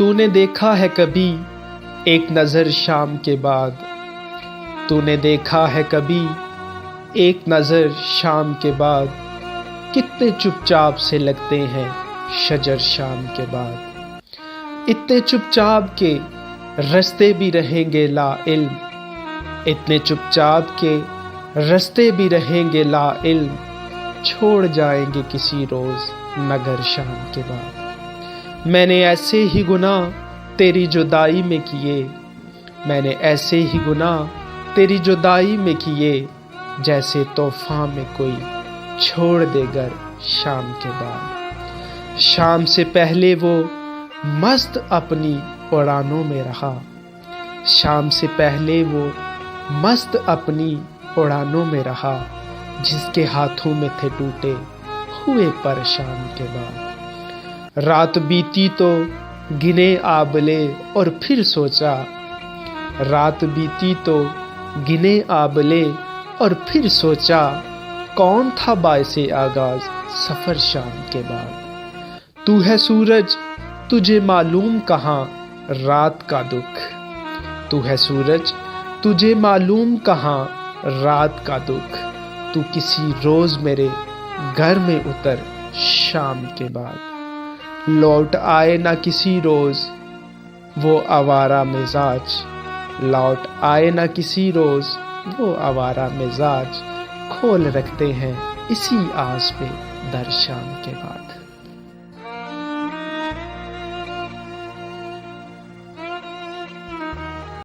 تو نے دیکھا ہے کبھی ایک نظر شام کے بعد، تو نے دیکھا ہے کبھی ایک نظر شام کے بعد، کتنے چپ چاپ سے لگتے ہیں شجر شام کے بعد، اتنے چپ چاپ کے رستے بھی رہیں گے لا علم، اتنے چپ چاپ کے رستے بھی رہیں گے لا علم، چھوڑ جائیں گے کسی روز نگر شام کے بعد۔ میں نے ایسے ہی گناہ تیری جدائی میں کیے، میں نے ایسے ہی گناہ تیری جدائی میں کیے، جیسے طوفان میں کوئی چھوڑ دے گر شام کے بعد۔ شام سے پہلے وہ مست اپنی اڑانوں میں رہا، شام سے پہلے وہ مست اپنی اڑانوں میں رہا، جس کے ہاتھوں میں تھے ٹوٹے ہوئے پر شام کے بعد۔ رات بیتی تو گنے آبلے اور پھر سوچا، رات بیتی تو گنے آبلے اور پھر سوچا، کون تھا باعث آغاز سفر شام کے بعد۔ تو ہے سورج تجھے معلوم کہاں رات کا دکھ، تو ہے سورج تجھے معلوم کہاں رات کا دکھ، تو کسی روز میرے گھر میں اتر شام کے بعد۔ لوٹ آئے نہ کسی روز وہ آوارہ مزاج، لوٹ آئے نہ کسی روز وہ آوارہ مزاج، کھول رکھتے ہیں اسی آس پہ در شام کے بعد۔